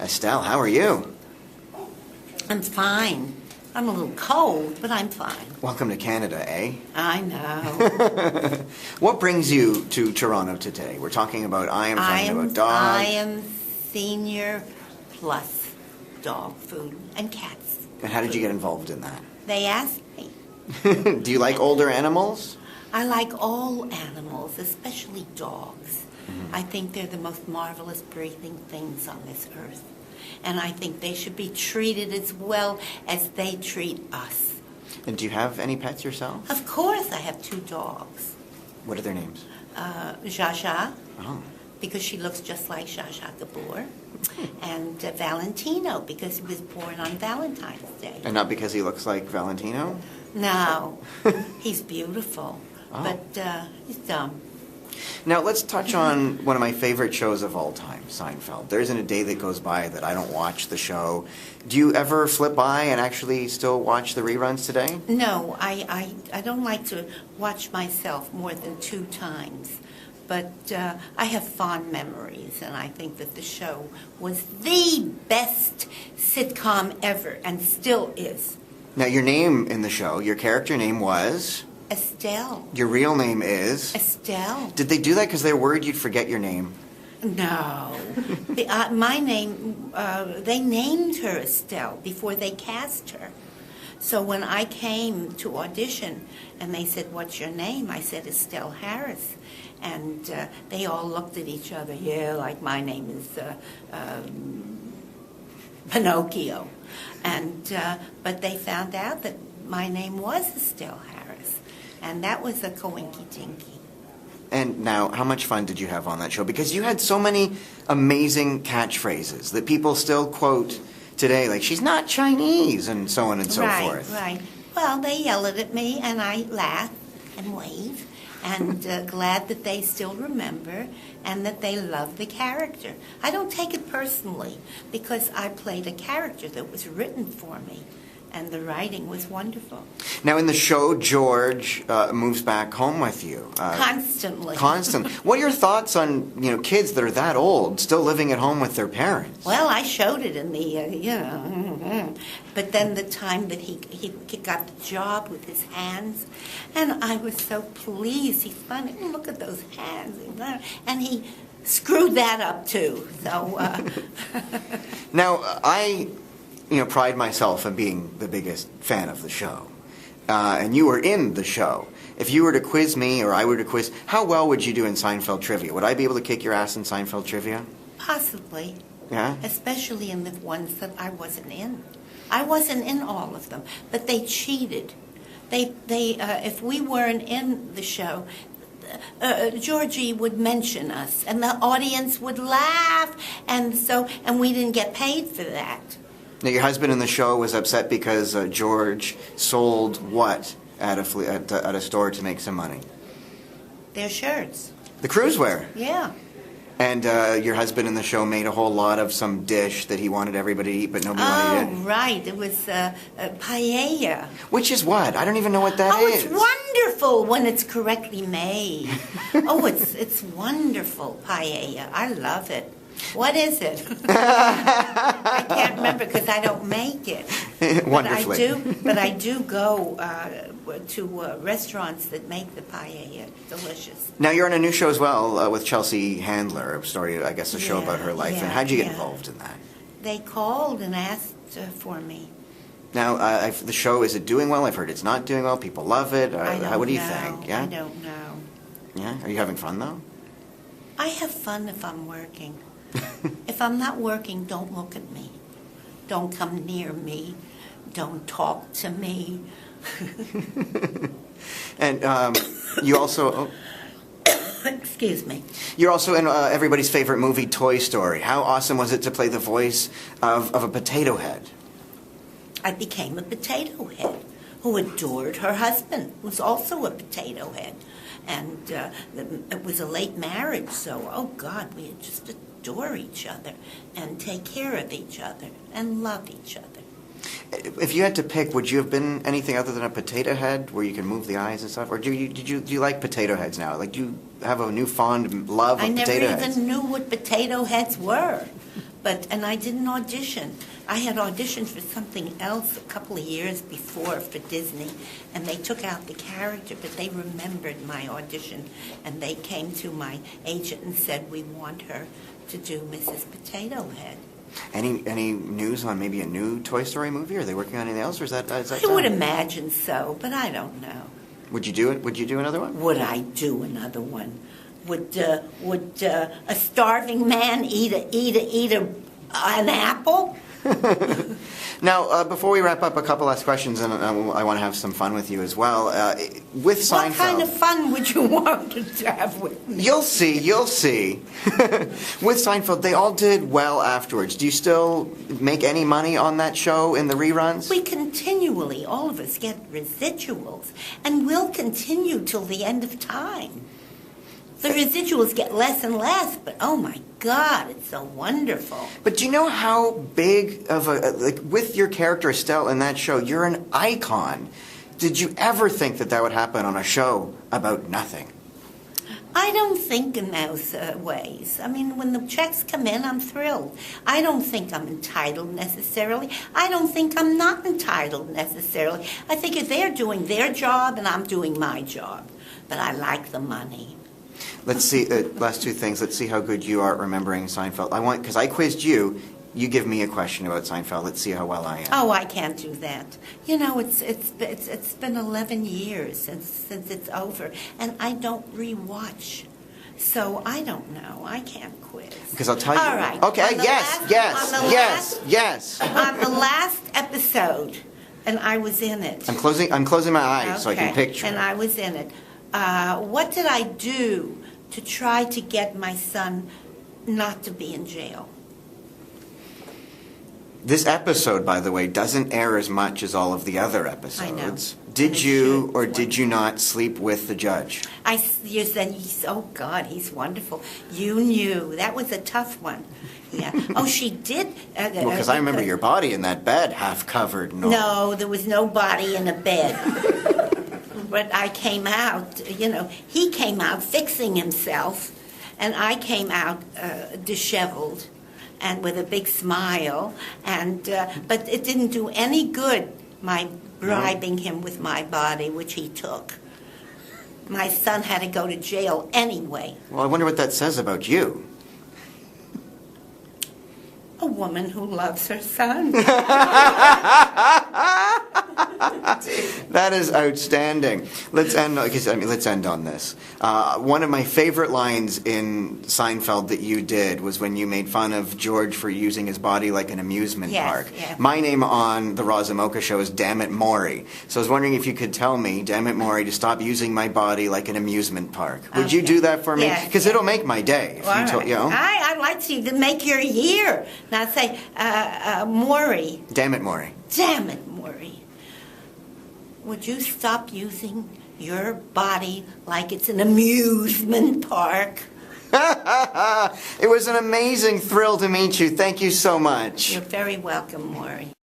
Estelle, how are you? I'm fine. I'm a little cold, but I'm fine. Welcome to Canada, eh? I know. What brings you to Toronto today? We're talking about talking about dogs. I am senior plus dog food and cats. And how did you get involved in that? They asked me. Do you like older animals? I like all animals, especially dogs. I think they're the most marvelous breathing things on this earth. And I think they should be treated as well as they treat us. And do you have any pets yourself? Of course, I have 2 dogs. What are their names? Jaja, Oh. because she looks just like Jaja Gabor, and Valentino, because he was born on Valentine's Day. And not because he looks like Valentino? No, he's beautiful, but he's dumb. Now, let's touch on one of my favorite shows of all time, Seinfeld. There isn't a day that goes by that I don't watch the show. Do you ever flip by and actually still watch the reruns today? No, I don't like to watch myself more than 2 times. But I have fond memories, and I think that the show was the best sitcom ever, and still is. Now, your name in the show, your character name was? Estelle. Your real name is? Estelle. Did they do that because they were worried you'd forget your name? No. My name, they named her Estelle before they cast her. So when I came to audition and they said, "What's your name?" I said, "Estelle Harris." And they all looked at each other, like my name is Pinocchio. But they found out that my name was Estelle Harris. And that was a coinky-dinky. And now, how much fun did you have on that show? Because you had so many amazing catchphrases that people still quote today, like, "She's not Chinese," and so on and so forth. Right. Well, they yell it at me, and I laugh and wave, and glad that they still remember and that they love the character. I don't take it personally, because I played a character that was written for me. And the writing was wonderful. Now, in the show, George moves back home with you. Constantly. Constantly. What are your thoughts on kids that are that old still living at home with their parents? Well, I showed it in the, but then the time that he got the job with his hands, and I was so pleased. He's funny. Look at those hands. And he screwed that up, too. So. Now, I pride myself in being the biggest fan of the show. And you were in the show. If you were to quiz me, or I were to quiz, how well would you do in Seinfeld trivia? Would I be able to kick your ass in Seinfeld trivia? Possibly. Yeah? Especially in the ones that I wasn't in. I wasn't in all of them, but they cheated. If we weren't in the show, Georgie would mention us, and the audience would laugh, and we didn't get paid for that. Now, your husband in the show was upset because George sold what at a store to make some money? Their shirts. The cruisewear. Yeah. And your husband in the show made a whole lot of some dish that he wanted everybody to eat, but nobody wanted to eat. Oh, right. It was paella. Which is what? I don't even know what that is. Oh, it's wonderful when it's correctly made. It's wonderful, paella. I love it. What is it? I can't remember because I don't make it. Wonderfully. But I do go to restaurants that make the paella delicious. Now, you're on a new show as well with Chelsea Handler, a story, I guess, a show about her life. And how'd you get involved in that? They called and asked for me. Now, the show, is it doing well? I've heard it's not doing well. People love it. What do you think? Yeah? I don't know. Yeah? Are you having fun, though? I have fun if I'm working. If I'm not working, don't look at me. Don't come near me. Don't talk to me. And you also... Excuse me. You're also in everybody's favorite movie, Toy Story. How awesome was it to play the voice of a potato head? I became a potato head who adored her husband, who was also a potato head. And it was a late marriage, so, oh God, we had just adore each other and take care of each other and love each other. If you had to pick, would you have been anything other than a potato head where you can move the eyes and stuff? Or do you like potato heads now? Like, do you have a new fond love of potato heads? I never even knew what potato heads were. And I didn't audition. I had auditioned for something else a couple of years before for Disney, and they took out the character, but they remembered my audition, and they came to my agent and said, we want her to do Mrs. Potato Head. Any news on maybe a new Toy Story movie? Are they working on anything else, or is that I done? would imagine so, but I don't know. Would you do it? Would you do another one? Would I do another one? Would a starving man eat an apple? Now, before we wrap up, a couple last questions, and I want to have some fun with you as well. With Seinfeld, What kind of fun would you want to have with me? You'll see. With Seinfeld, they all did well afterwards. Do you still make any money on that show in the reruns? We continually, all of us, get residuals, and we'll continue till the end of time. The residuals get less and less, but oh my God, it's so wonderful. But do you know how big of with your character Estelle in that show, you're an icon. Did you ever think that would happen on a show about nothing? I don't think in those ways. I mean, when the checks come in, I'm thrilled. I don't think I'm entitled necessarily. I don't think I'm not entitled necessarily. I think if they're doing their job and I'm doing my job, but I like the money. Let's see, last two things. Let's see how good you are at remembering Seinfeld. Because I quizzed you. You give me a question about Seinfeld. Let's see how well I am. Oh, I can't do that. You know, it's been 11 years since it's over, and I don't rewatch. So I don't know. I can't quiz. Because I'll tell you. All right. Okay. Yes. On the last episode, and I was in it. I'm closing my eyes so I can picture. And I was in it. What did I do to try to get my son not to be in jail? This episode, by the way, doesn't air as much as all of the other episodes. I know. Did you or did you not sleep with the judge? You said, oh God, he's wonderful. You knew. That was a tough one. Yeah. Oh, she did. Well, because I remember your body in that bed, half covered. No, there was no body in a bed. But I came out, he came out fixing himself, and I came out disheveled and with a big smile, but it didn't do any good, my bribing him with my body, which he took. My son had to go to jail anyway. Well, I wonder what that says about you. A woman who loves her son. That is outstanding. Let's end on this. One of my favorite lines in Seinfeld that you did was when you made fun of George for using his body like an amusement park. Yes. My name on the Razamoka show is Dammit Maury. So I was wondering if you could tell me, Dammit Maury, to stop using my body like an amusement park. Would you do that for me? Because it'll make my day. I'd like to make your year. Now say, Maury. Dammit Maury. Damn it, Maury. Would you stop using your body like it's an amusement park? It was an amazing thrill to meet you. Thank you so much. You're very welcome, Maury.